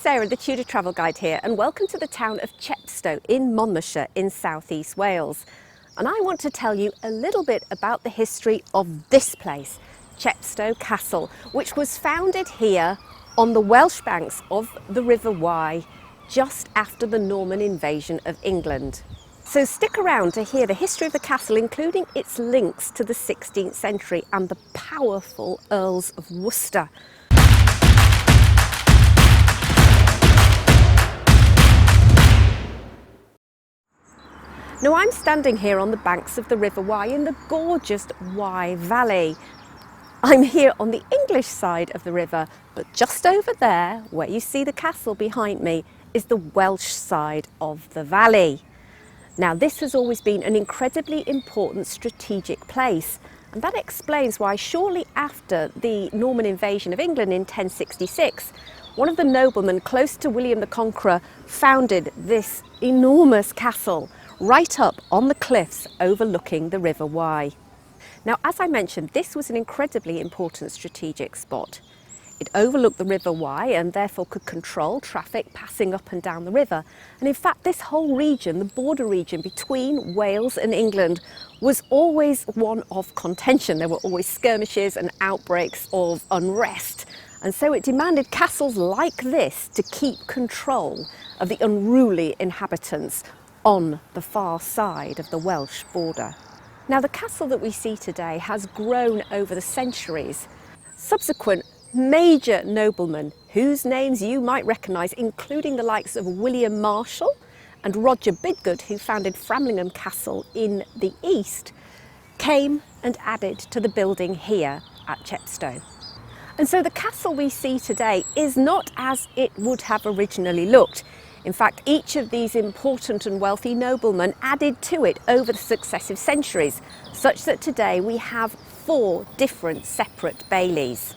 Sarah, the Tudor travel guide here, and welcome to the town of Chepstow in Monmouthshire in southeast Wales. And I want to tell you a little bit about the history of this place, Chepstow Castle, which was founded here on the Welsh banks of the River Wye just after the Norman invasion of England. So stick around to hear the history of the castle, including its links to the 16th century and the powerful Earls of Worcester. Now I'm standing here on the banks of the River Wye in the gorgeous Wye Valley. I'm here on the English side of the river, but just over there, where you see the castle behind me, is the Welsh side of the valley. Now this has always been an incredibly important strategic place, and that explains why shortly after the Norman invasion of England in 1066, one of the noblemen close to William the Conqueror founded this enormous castle right up on the cliffs overlooking the River Wye. Now, as I mentioned, this was an incredibly important strategic spot. It overlooked the River Wye and therefore could control traffic passing up and down the river. And in fact, this whole region, the border region between Wales and England, was always one of contention. There were always skirmishes and outbreaks of unrest. And so it demanded castles like this to keep control of the unruly inhabitants on the far side of the Welsh border. Now, the castle that we see today has grown over the centuries. Subsequent major noblemen, whose names you might recognise, including the likes of William Marshal and Roger Bidgood, who founded Framlingham Castle in the east, came and added to the building here at Chepstow. And so the castle we see today is not as it would have originally looked. In fact, each of these important and wealthy noblemen added to it over the successive centuries, such that today we have 4 different separate baileys.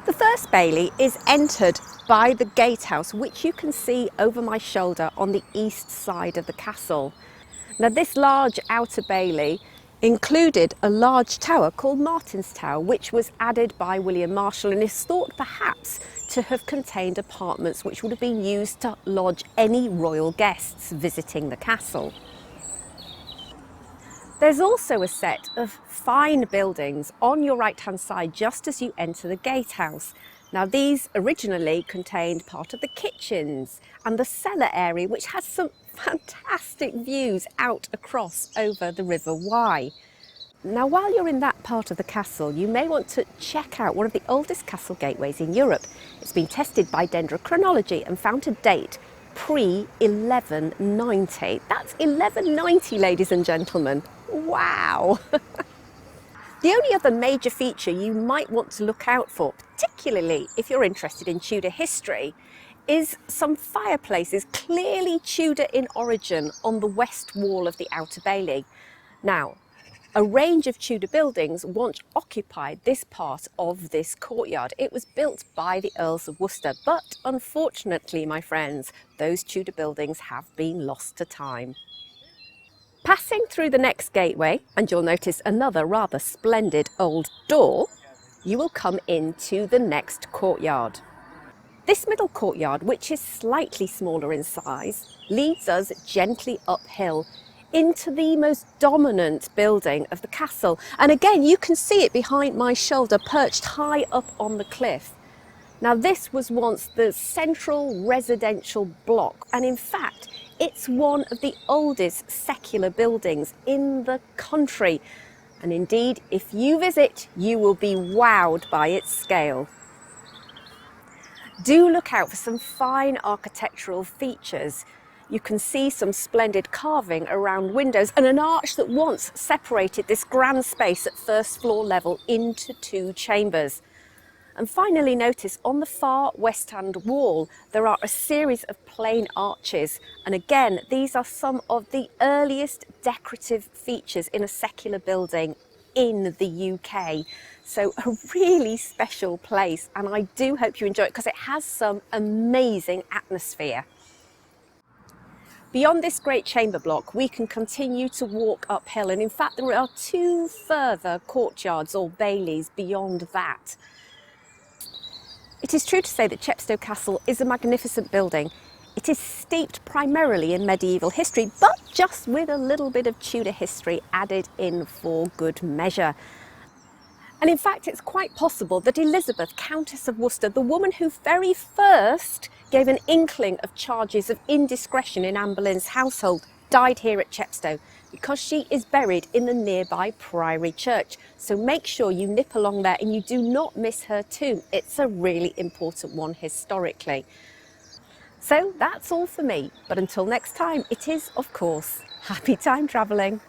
The first bailey is entered by the gatehouse, which you can see over my shoulder on the east side of the castle. Now, this large outer bailey included a large tower called Martin's Tower, which was added by William Marshal and is thought perhaps to have contained apartments which would have been used to lodge any royal guests visiting the castle. There's also a set of fine buildings on your right-hand side just as you enter the gatehouse. Now, these originally contained part of the kitchens and the cellar area, which has some fantastic views out across over the River Wye. Now, while you're in that part of the castle, you may want to check out one of the oldest castle gateways in Europe. It's been tested by dendrochronology and found to date pre-1190. That's 1190, ladies and gentlemen. Wow! The only other major feature you might want to look out for, particularly if you're interested in Tudor history, is some fireplaces clearly Tudor in origin on the west wall of the outer bailey. Now, a range of Tudor buildings once occupied this part of this courtyard. It was built by the Earls of Worcester, but unfortunately, my friends, those Tudor buildings have been lost to time. Passing through the next gateway, and you'll notice another rather splendid old door, you will come into the next courtyard. This middle courtyard, which is slightly smaller in size, leads us gently uphill into the most dominant building of the castle. And again, you can see it behind my shoulder, perched high up on the cliff. Now, this was once the central residential block, and in fact, it's one of the oldest secular buildings in the country. And indeed, if you visit, you will be wowed by its scale. Do look out for some fine architectural features. You can see some splendid carving around windows and an arch that once separated this grand space at first floor level into 2 chambers. And finally, notice on the far west-hand wall, there are a series of plain arches. And again, these are some of the earliest decorative features in a secular building in the UK. So a really special place, and I do hope you enjoy it because it has some amazing atmosphere. Beyond this great chamber block, we can continue to walk uphill, and in fact there are 2 further courtyards or baileys beyond that. It is true to say that Chepstow Castle is a magnificent building. It is steeped primarily in medieval history, but just with a little bit of Tudor history added in for good measure. And in fact, it's quite possible that Elizabeth, Countess of Worcester, the woman who very first gave an inkling of charges of indiscretion in Anne Boleyn's household, died here at Chepstow because she is buried in the nearby Priory Church. So make sure you nip along there and you do not miss her tomb. It's a really important one historically. So that's all for me, but until next time, it is, of course, happy time travelling.